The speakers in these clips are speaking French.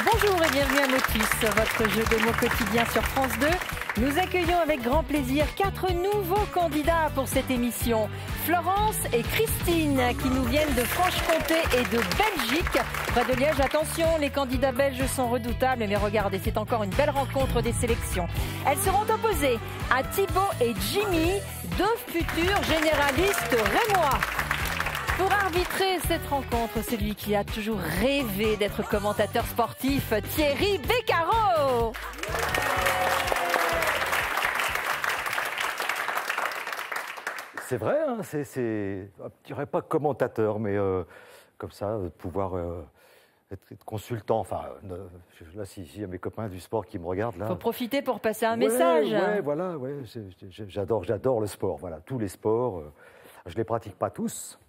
Bonjour et bienvenue à Motus, votre jeu de mots quotidien sur France 2. Nous accueillons avec grand plaisir 4 nouveaux candidats pour cette émission. Florence et Christine qui nous viennent de Franche-Comté et de Belgique. Près de Liège, attention, les candidats belges sont redoutables. Mais regardez, c'est encore une belle rencontre des sélections. Elles seront opposées à Thibaut et Jimmy, 2 futurs généralistes rémois. Pour arbitrer cette rencontre, celui qui a toujours rêvé d'être commentateur sportif, Thierry Beccaro. C'est vrai, hein, je dirais pas commentateur, mais comme ça, pouvoir être consultant. Enfin, là, si il y a mes copains du sport qui me regardent, là. Faut profiter pour passer un message. Ouais, voilà, ouais. J'adore le sport. Voilà, tous les sports. Je les pratique pas tous,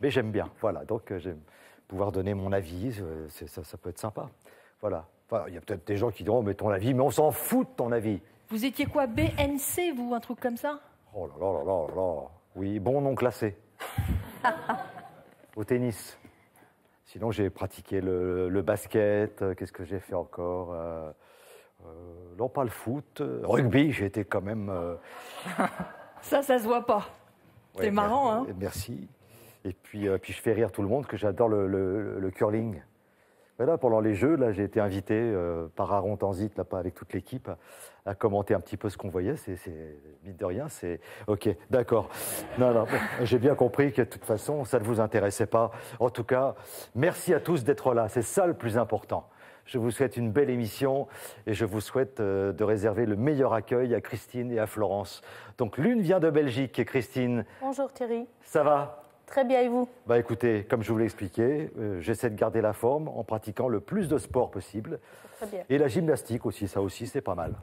mais j'aime bien. Voilà, donc j'aime pouvoir donner mon avis. Ça peut être sympa. Voilà. Enfin, il y a peut-être des gens qui diront, mais ton avis, mais on s'en fout de ton avis. Vous étiez quoi, BNC, vous, un truc comme ça? Oh là là là là là. Oui, bon non classé. Au tennis. Sinon, j'ai pratiqué le basket. Qu'est-ce que j'ai fait encore non, pas le foot. Rugby, j'ai été quand même... Ça se voit pas. Ouais, c'est marrant, hein. Merci. Et puis je fais rire tout le monde que j'adore le curling. Voilà, pendant les Jeux, là, j'ai été invité par Aaron Tanzit, là, pas avec toute l'équipe, à commenter un petit peu ce qu'on voyait. C'est mine de rien, c'est ok, d'accord. Non, j'ai bien compris que de toute façon, ça ne vous intéressait pas. En tout cas, merci à tous d'être là. C'est ça le plus important. Je vous souhaite une belle émission et je vous souhaite de réserver le meilleur accueil à Christine et à Florence. Donc l'une vient de Belgique, Christine. Bonjour Thierry. Ça va ? Très bien, et vous? Bah écoutez, comme je vous l'ai expliqué, j'essaie de garder la forme en pratiquant le plus de sport possible. Très bien. Et la gymnastique aussi, ça aussi, c'est pas mal.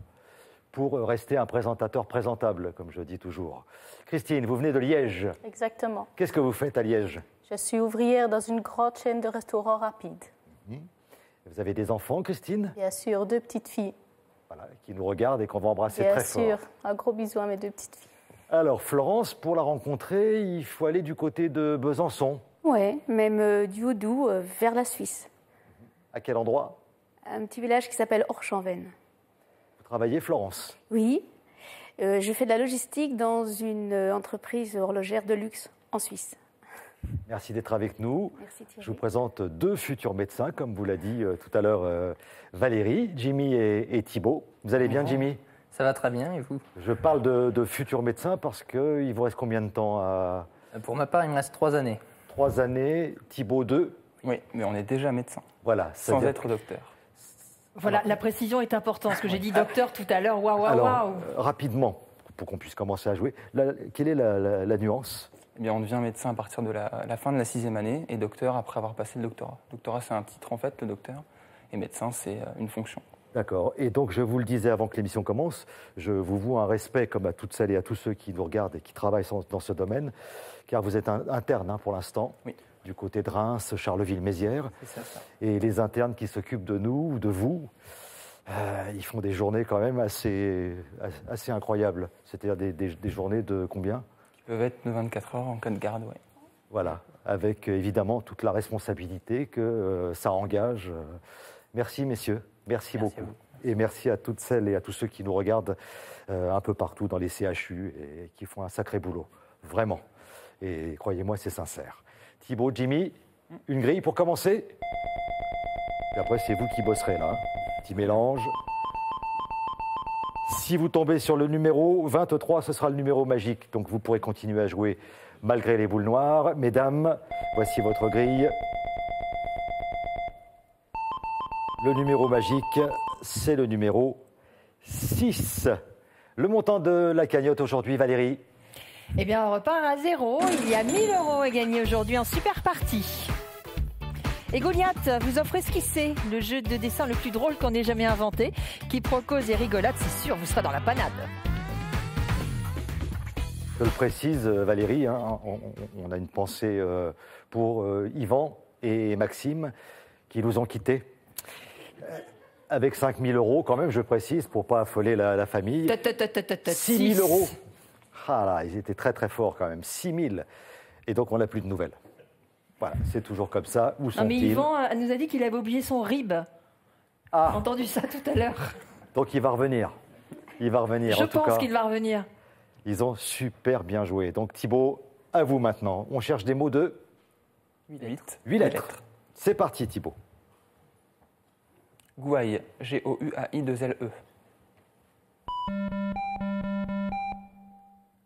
Pour rester un présentateur présentable, comme je dis toujours. Christine, vous venez de Liège. Exactement. Qu'est-ce que vous faites à Liège? Je suis ouvrière dans une grande chaîne de restaurants rapides. Vous avez des enfants, Christine? Bien sûr, 2 petites filles. Voilà, qui nous regardent et qu'on va embrasser Bien très fort. sûr, un gros bisou à mes 2 petites filles. Alors, Florence, pour la rencontrer, il faut aller du côté de Besançon. Oui, même du Haut-Doubs vers la Suisse. À quel endroit? Un petit village qui s'appelle Orchamven. Vous travaillez, Florence? Oui, je fais de la logistique dans une entreprise horlogère de luxe en Suisse. Merci d'être avec nous. Merci Thierry. Je vous présente 2 futurs médecins, comme vous l'a dit tout à l'heure Valérie, Jimmy et Thibaut. Vous allez bien, Jimmy? Ça va très bien, et vous? Je parle de futurs médecins parce qu'il vous reste combien de temps à... Pour ma part, il me reste 3 années. 3 années, Thibaut 2. Oui, mais on est déjà médecin, Voilà. sans être docteur. Voilà, la précision est importante. Ce que j'ai dit docteur tout à l'heure, waouh. Alors, rapidement, pour qu'on puisse commencer à jouer, quelle est la nuance? Eh bien, on devient médecin à partir de la fin de la 6e année et docteur après avoir passé le doctorat. Doctorat, c'est un titre en fait, le docteur, et médecin, c'est une fonction. D'accord. Et donc, je vous le disais avant que l'émission commence, je vous voue un respect comme à toutes celles et à tous ceux qui nous regardent et qui travaillent dans ce domaine, car vous êtes interne pour l'instant, Oui. du côté de Reims, Charleville-Mézières. C'est ça. Et les internes qui s'occupent de nous ou de vous, ils font des journées quand même assez incroyables. C'est-à-dire des journées de combien? Qui peuvent être de 24 heures en cas de garde, oui. Voilà, avec évidemment toute la responsabilité que ça engage. Merci messieurs, merci beaucoup. Et merci à toutes celles et à tous ceux qui nous regardent un peu partout dans les CHU et qui font un sacré boulot, vraiment. Et croyez-moi, c'est sincère. Thibaut, Jimmy, une grille pour commencer. Et après, c'est vous qui bosserez là. Petit mélange. Si vous tombez sur le numéro 23, ce sera le numéro magique. Donc vous pourrez continuer à jouer malgré les boules noires. Mesdames, voici votre grille. Le numéro magique, c'est le numéro 6. Le montant de la cagnotte aujourd'hui, Valérie? Eh bien, on repart à 0. Il y a 1 000 € à gagner aujourd'hui en super partie. Et Goliath vous offre Esquisser, le jeu de dessin le plus drôle qu'on ait jamais inventé. Quiproquos et rigolade, c'est sûr, vous serez dans la panade. Je le précise, Valérie, hein, on a une pensée pour Yvan et Maxime qui nous ont quittés. Avec 5 000 € quand même, je précise, pour ne pas affoler la famille. 6 000 €. Ah là, ils étaient très très forts quand même. 6 000. Et donc on n'a plus de nouvelles. Voilà, c'est toujours comme ça. Où sont-ils ? Mais Yvan nous a dit qu'il avait oublié son rib. Ah. J'ai entendu ça tout à l'heure. Donc il va revenir. Il va revenir. Je en tout pense cas, qu'il va revenir. Ils ont super bien joué. Donc Thibaut, à vous maintenant. On cherche des mots de 8 lettres. C'est parti Thibaut. Gouaille, G-O-U-A-I-2-L-E.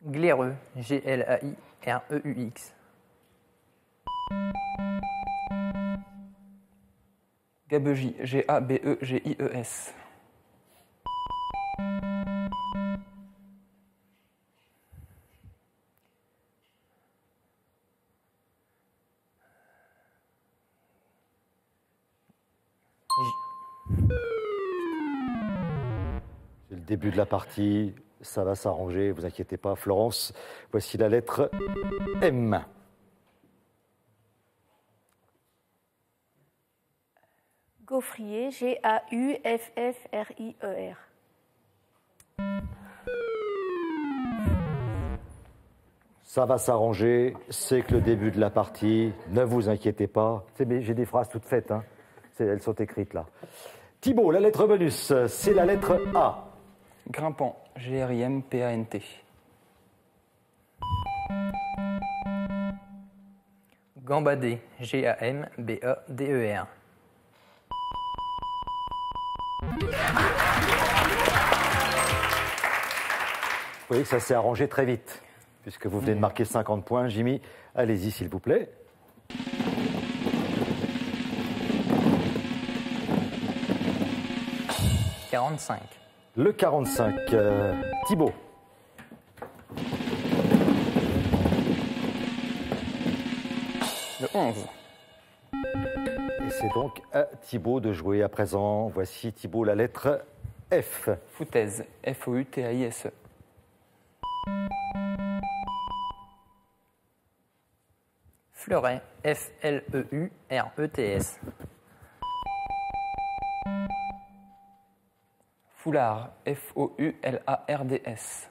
Glaireux, G-L-A-I-R-E-U-X. Gabegie, G-A-B-E-G-I-E-S. C'est le début de la partie. Ça va s'arranger, vous inquiétez pas. Florence, voici la lettre M. Gaufrier, G-A-U-F-F-R-I-E-R. Ça va s'arranger, c'est que le début de la partie. Ne vous inquiétez pas. J'ai des phrases toutes faites, hein. Elles sont écrites là. Thibaut, la lettre bonus, c'est la lettre A. Grimpant, G-R-I-M-P-A-N-T. Gambadé, G-A-M-B-A-D-E-R. Vous voyez que ça s'est arrangé très vite, puisque vous venez de marquer 50 points. Jimmy, allez-y s'il vous plaît. « 45. Le 45. Thibaut. Le 11. Et c'est donc à Thibaut de jouer à présent. Voici Thibaut la lettre F. Foutaise, F-O-U-T-A-I-S-E. Fleuret, F-L-E-U-R-E-T-S. Foulard, F-O-U-L-A-R-D-S.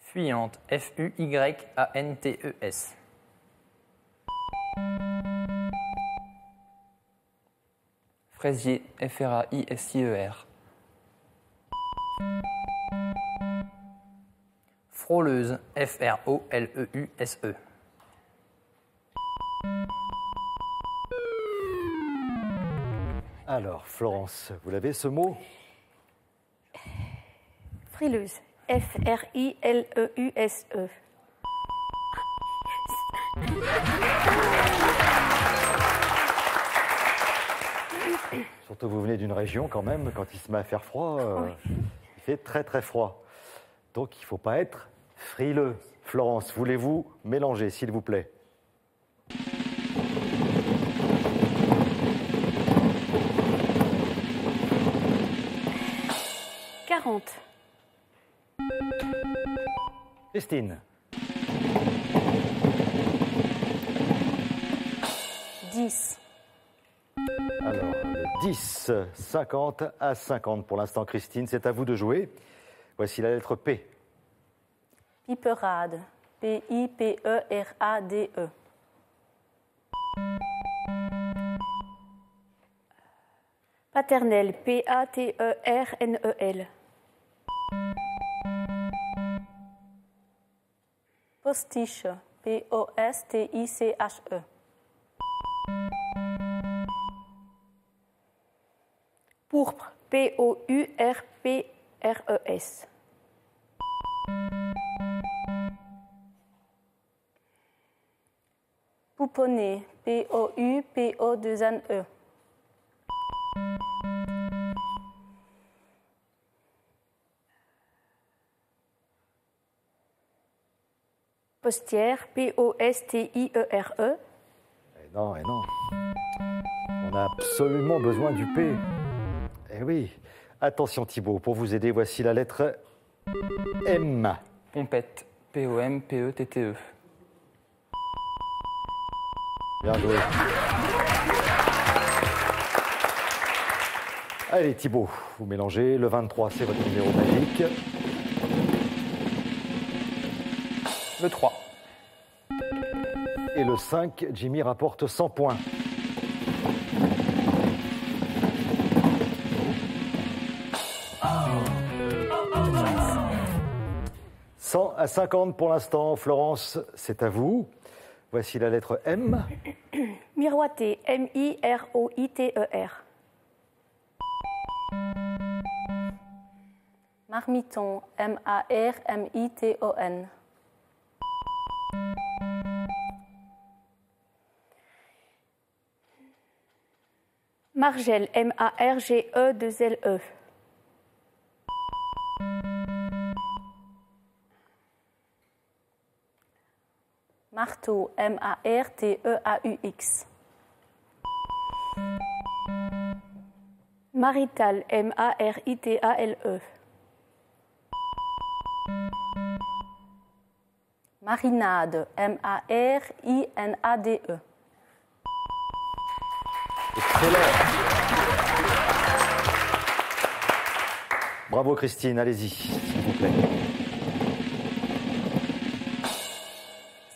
Fuyante, F-U-Y-A-N-T-E-S. Fraisier, F-R-A-I-S-I-E-R. Frôleuse, F-R-O-L-E-U-S-E. Alors, Florence, vous l'avez ce mot? Frileuse, F-R-I-L-E-U-S-E. Surtout vous venez d'une région quand même, quand il se met à faire froid, il fait très très froid. Donc il ne faut pas être frileux. Florence, voulez-vous mélanger, s'il vous plaît? Christine. 10. Alors, le 10, 50 à 50 pour l'instant, Christine. C'est à vous de jouer. Voici la lettre P. Piperade. P-I-P-E-R-A-D-E. Paternelle, P-A-T-E-R-N-E-L. Postiche. P-O-S-T-I-C-H-E. Pourpre, P-O-U-R-P-R-E-S. Pouponner. P-O-U-P-O-2-N-E. Postière, P-O-S-T-I-E-R-E. Et non, et non. On a absolument besoin du P. Eh oui. Attention Thibaut, pour vous aider, voici la lettre M. Pompette, P-O-M-P-E-T-T-E. Bien joué. Allez Thibaut, vous mélangez. Le 23, c'est votre numéro magique. Le 3. Et le 5, Jimmy rapporte 100 points. 100 à 50 pour l'instant. Florence, c'est à vous. Voici la lettre M. Miroiter, M-I-R-O-I-T-E-R. Marmiton, M-A-R-M-I-T-O-N. Margelle, M-A-R-G-E-2-L-E. Marteau, M-A-R-T-E-A-U-X. Marital, M-A-R-I-T-A-L-E. Marinade, M-A-R-I-N-A-D-E. Excellent. Bravo Christine, allez-y, s'il vous plaît.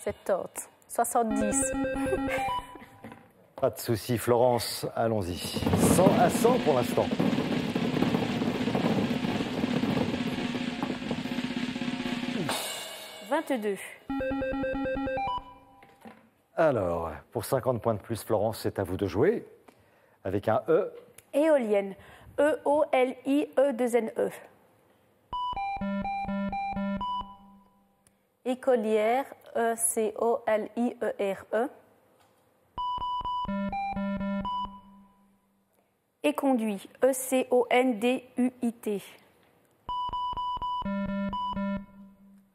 70, 70. Pas de souci, Florence, allons-y. 100 à 100 pour l'instant. « 22. Alors, pour 50 points de plus, Florence, c'est à vous de jouer. Avec un E. Éolienne, E-O-L-I-E-2-N-E. Écolière, E-C-O-L-I-E-R-E. Éconduit, E-C-O-N-D-U-I-T.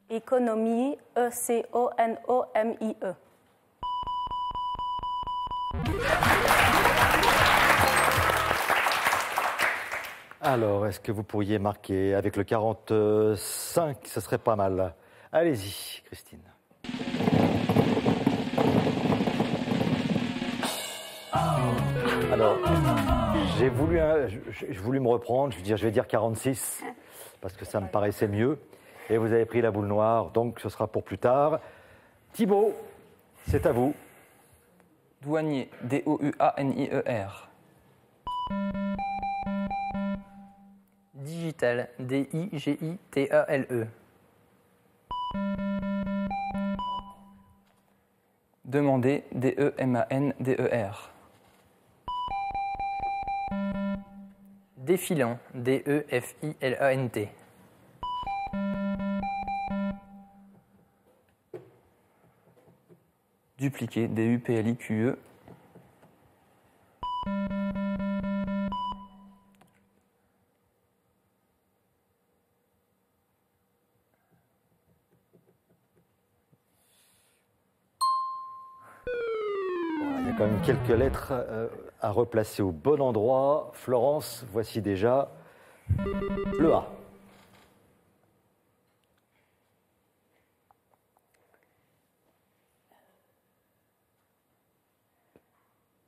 Économie, E-C-O-N-O-M-I-E. Alors, est-ce que vous pourriez marquer avec le 45? Ce serait pas mal. Allez-y, Christine. Alors, j'ai voulu me reprendre. Je vais dire 46, parce que ça me paraissait mieux. Et vous avez pris la boule noire, donc ce sera pour plus tard. Thibaut, c'est à vous. Douanier, D-O-U-A-N-I-E-R. Digital, D-I-G-I-T-A-L-E. Demander, D-E-M-A-N-D-E-R. Défilant, D-E-F-I-L-A-N-T. Dupliquer, D-U-P-L-I-Q-E. Il y a quand même quelques lettres à replacer au bon endroit. Florence, voici déjà le A.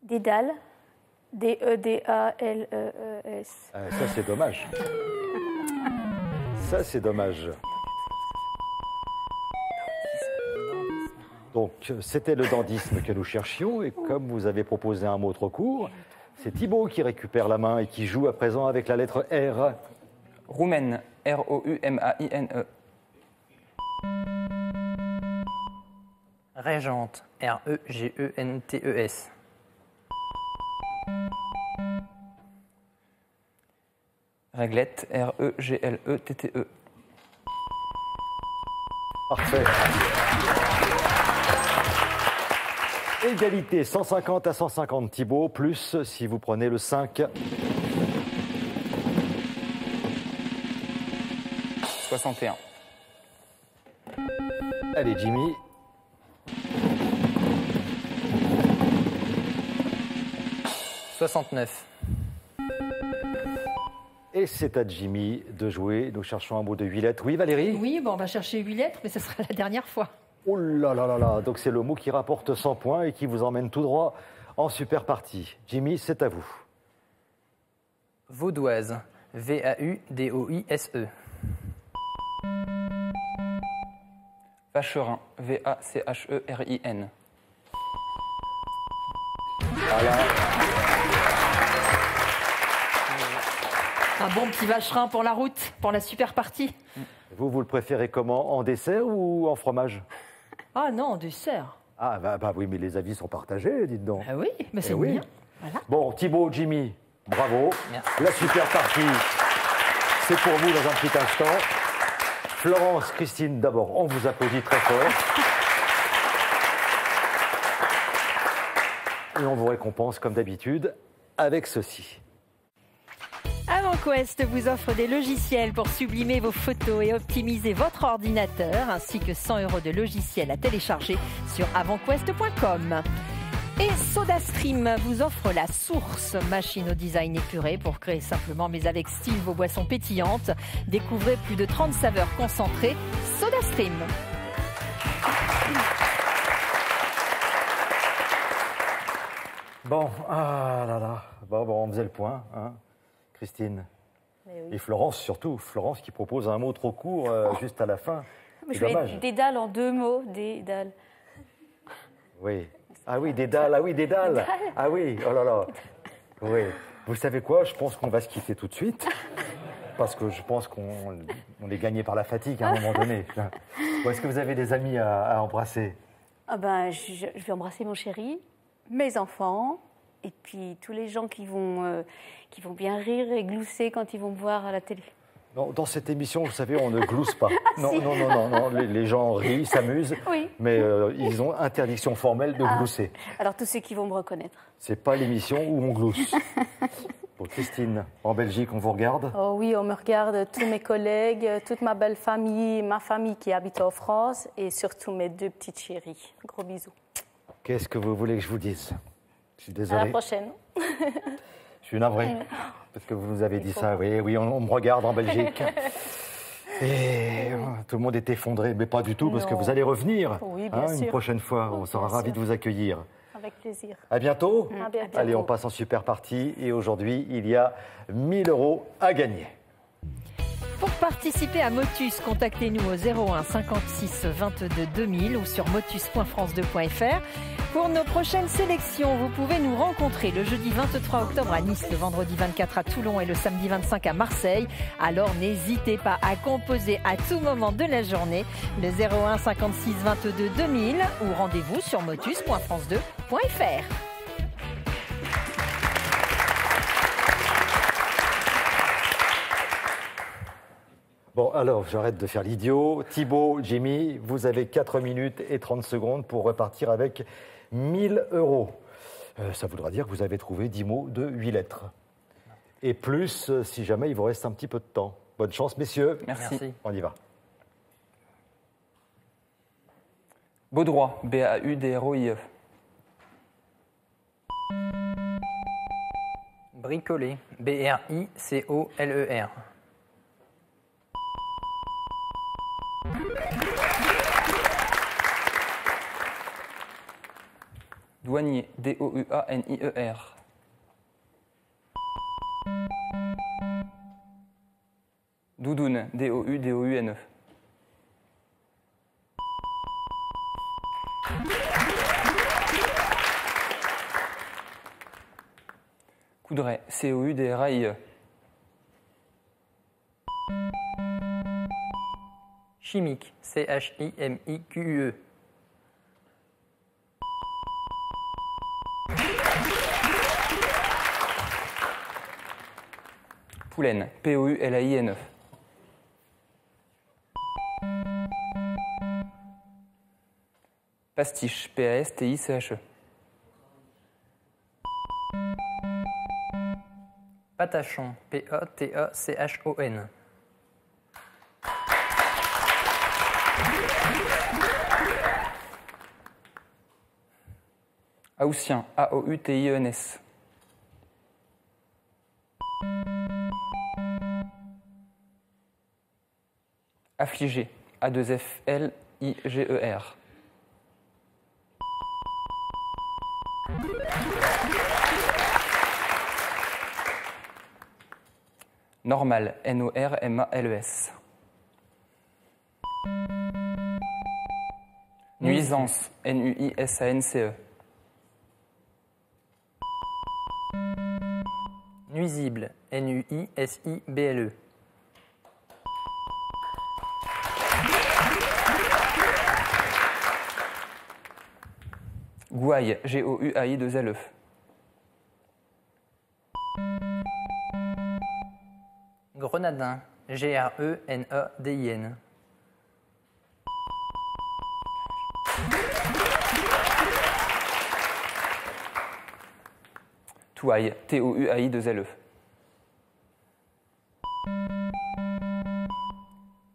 Dédale, D-E-D-A-L-E-E-S. Ça, c'est dommage. Ça, c'est dommage. Donc, c'était le dandysme que nous cherchions. Et comme vous avez proposé un mot trop court, c'est Thibaut qui récupère la main et qui joue à présent avec la lettre R. Roumaine, R-O-U-M-A-I-N-E. Régente, R-E-G-E-N-T-E-S. Réglette, R-E-G-L-E-T-T-E. Parfait. Égalité, 150 à 150 Thibaut, plus si vous prenez le 5. 61. Allez Jimmy, « 69. Et c'est à Jimmy de jouer. Nous cherchons un mot de 8 lettres. Oui, Valérie? Oui, bon, on va chercher 8 lettres, mais ce sera la dernière fois. Oh là là là là. Donc c'est le mot qui rapporte 100 points et qui vous emmène tout droit en super partie. Jimmy, c'est à vous. Vaudoise. V-A-U-D-O-I-S-E. Vacherin. V-A-C-H-E-R-I-N. Voilà. Un bon petit vacherin pour la route, pour la super partie. Vous le préférez comment? En dessert ou en fromage? Ah non, en dessert. Ah bah oui, mais les avis sont partagés, dites donc. Ah oui, mais c'est oui. bien. Voilà. Bon, Thibaut, Jimmy, bravo. Merci. La super partie, c'est pour vous dans un petit instant. Florence, Christine, d'abord, on vous applaudit très fort. Et on vous récompense, comme d'habitude, avec ceci. AvantQuest vous offre des logiciels pour sublimer vos photos et optimiser votre ordinateur, ainsi que 100 € de logiciels à télécharger sur avantquest.com. Et SodaStream vous offre la source, machine au design épuré pour créer simplement mais avec style vos boissons pétillantes. Découvrez plus de 30 saveurs concentrées. SodaStream. Bon, ah là là. Bon, on faisait le point, hein, Christine. Mais oui. Et Florence surtout. Florence qui propose un mot trop court juste à la fin. Je C'est vais dommage. dédale en 2 mots, dédale. Oui. Ah oui, des dalles. Ah oui, des dalles. Ah oui, oh là là. Oui. Vous savez quoi? Je pense qu'on va se quitter tout de suite. Parce que je pense qu'on est gagné par la fatigue à un moment donné. Bon, est-ce que vous avez des amis à embrasser? Ah ben, je vais embrasser mon chéri, mes enfants, et puis tous les gens qui vont bien rire et glousser quand ils vont me voir à la télé. Non, dans cette émission, vous savez, on ne glousse pas. Non, si. non. Les gens rient, s'amusent, Oui. mais ils ont interdiction formelle de glousser. Alors tous ceux qui vont me reconnaître. C'est pas l'émission où on glousse. Bon, Christine, en Belgique, on vous regarde? Oh oui, on me regarde, tous mes collègues, toute ma belle famille, ma famille qui habite en France et surtout mes 2 petites chéries. Gros bisous. Qu'est-ce que vous voulez que je vous dise? Je suis À désolé. la prochaine. Je suis navré, parce que vous nous avez dit ça. Oui, on me regarde en Belgique. Et tout le monde est effondré, mais pas du tout, parce que Non. vous allez revenir Oui, bien une sûr. prochaine fois. On sera Bien ravis sûr. de vous accueillir. Avec plaisir. À bientôt. À bientôt. Allez, on passe en super partie. Et aujourd'hui, il y a 1 000 € à gagner. Pour participer à Motus, contactez-nous au 01 56 22 2000 ou sur motus.france2.fr. Pour nos prochaines sélections, vous pouvez nous rencontrer le jeudi 23 octobre à Nice, le vendredi 24 à Toulon et le samedi 25 à Marseille. Alors n'hésitez pas à composer à tout moment de la journée le 01 56 22 2000 ou rendez-vous sur motus.france2.fr. Bon, alors, j'arrête de faire l'idiot. Thibaut, Jimmy, vous avez 4 minutes et 30 secondes pour repartir avec 1 000 €. Ça voudra dire que vous avez trouvé 10 mots de 8 lettres. Et plus, si jamais il vous reste un petit peu de temps. Bonne chance, messieurs. Merci. On y va. Baudroie. B-A-U-D-R-O-I-E. Bricoler. B-R-I-C-O-L-E-R. Douanier. D-O-U-A-N-I-E-R. Doudoune. D-O-U-D-O-U-N-E. Coudray. C-O-U-D-R-A-I-E. Chimique. C-H-I-M-I-Q-U-E. Poulaine. P-O-U-L-A-I-N-E. Pastiche. P-A-S-T-I-C-H-E. Patachon. P-A-T-A-C-H-O-N. Haussien, A-O-U-T-I-E-N-S. Affligé, A-2-F-L-I-G-E-R. Normal, N-O-R-M-A-L-E-S. Nuisance, N-U-I-S-A-N-C-E. Nuisible, N-U-I-S-I-B-L-E. Gouaille, G-O-U-A-I-2-L-E. Grenadin, G-R-E-N-A-D-I-N. Touaille, T-O-U-A-I-2-L-E.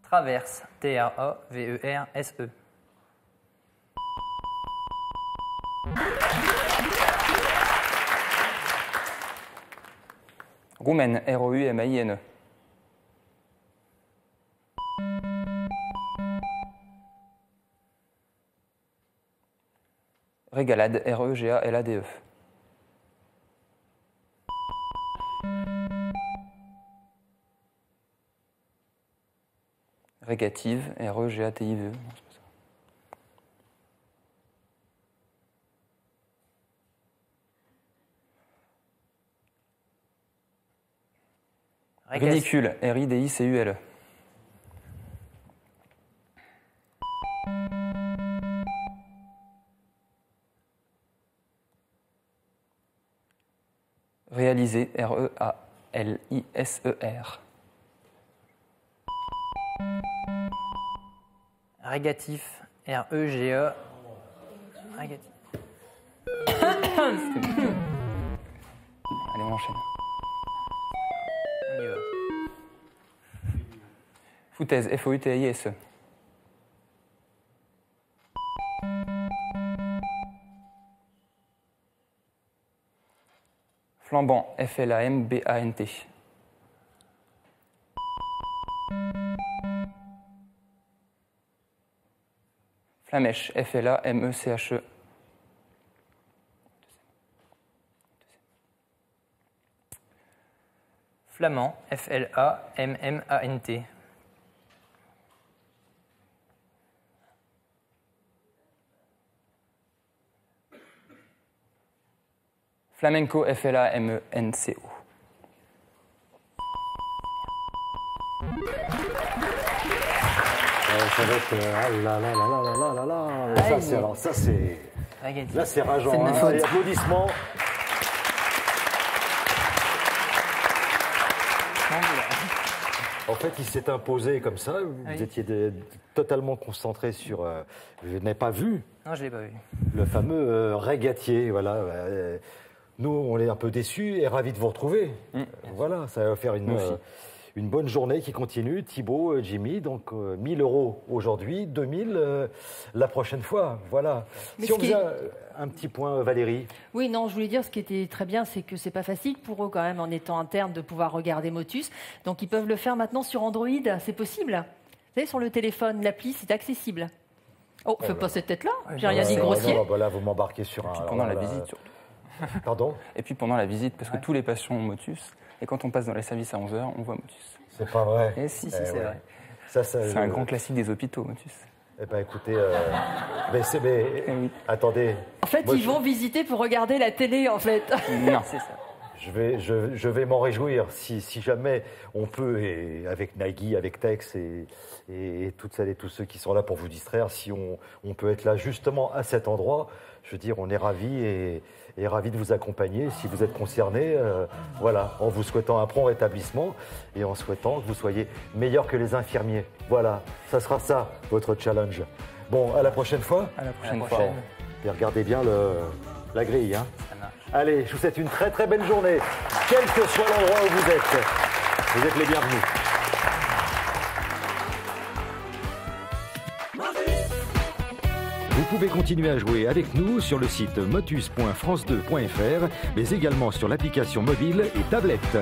Traverse, T-R-A-V-E-R-S-E. Roumaine, R-O-U-M-A-I-N-E. Régalade, R-E-G-A-L-A-D-E. Régative, R-E-G-A-T-I-V-E. Non, c'est pas ça. Ridicule, R-I-D-I-C-U-L-E. Réaliser, R-E-A-L-I-S-E-R. Régatif, R-E-G-A. Régatif. Allez, on enchaîne. On y va. Foutaise, F-O-U-T-I-S-E. Flambant, F-L-A-M-B-A-N-T. Flamèche, F-L-A-M-E-C-H-E. Flamand, F-L-A-M-M-A-N-T. Flamenco, F-L-A-M-E-N-C-O. Ça va être. Ah là là là là là là là là. Ça, c'est, alors, ça, c'est. Régatif. Là, c'est rageant. C'est de ma Hein. faute. Et applaudissements. En fait, il s'est imposé comme ça. Vous Oui. étiez totalement concentré sur. Je n'ai pas vu Non, je ne l'ai pas vu. le fameux régatier. Voilà. Nous, on est un peu déçus et ravis de vous retrouver. Voilà, ça va faire Nous aussi. une bonne journée qui continue. Thibaut, Jimmy, donc 1 000 € aujourd'hui, 2 000 la prochaine fois. Voilà. Mais Si on ce qui faisait est- un petit point, Valérie. Oui, non, je voulais dire, ce qui était très bien, c'est que c'est pas facile pour eux quand même, en étant interne, de pouvoir regarder Motus. Donc ils peuvent le faire maintenant sur Android, c'est possible. Vous savez, sur le téléphone, l'appli, c'est accessible. Oh, fais pas cette tête-là, j'ai rien dit de grossier. Non, bah là, vous m'embarquez sur un. Puis alors pendant là, la là, visite, surtout. Pardon. Et puis pendant la visite, parce que tous les patients ont Motus, et quand on passe dans les services à 11h, on voit Motus. C'est pas vrai. Et si, c'est ouais. vrai. Ça, C'est un grand classique des hôpitaux, Motus. Eh ben, écoutez, Eh oui. attendez. En fait, Moi, ils vont visiter pour regarder la télé, en fait. Non. C'est ça. Je vais m'en réjouir si jamais on peut, et avec Nagui, avec Tex et toutes celles et tous ceux qui sont là pour vous distraire, si on peut être là justement à cet endroit, je veux dire, on est ravis et ravis de vous accompagner si vous êtes concernés. Voilà, en vous souhaitant un prompt rétablissement et en souhaitant que vous soyez meilleurs que les infirmiers. Voilà, ça sera ça, votre challenge. Bon, à la prochaine fois. À la prochaine la fois. prochaine. Et regardez bien la grille. Hein. Ça marche. Allez, je vous souhaite une très très belle journée, quel que soit l'endroit où vous êtes. Vous êtes les bienvenus. Vous pouvez continuer à jouer avec nous sur le site motus.france2.fr, mais également sur l'application mobile et tablette.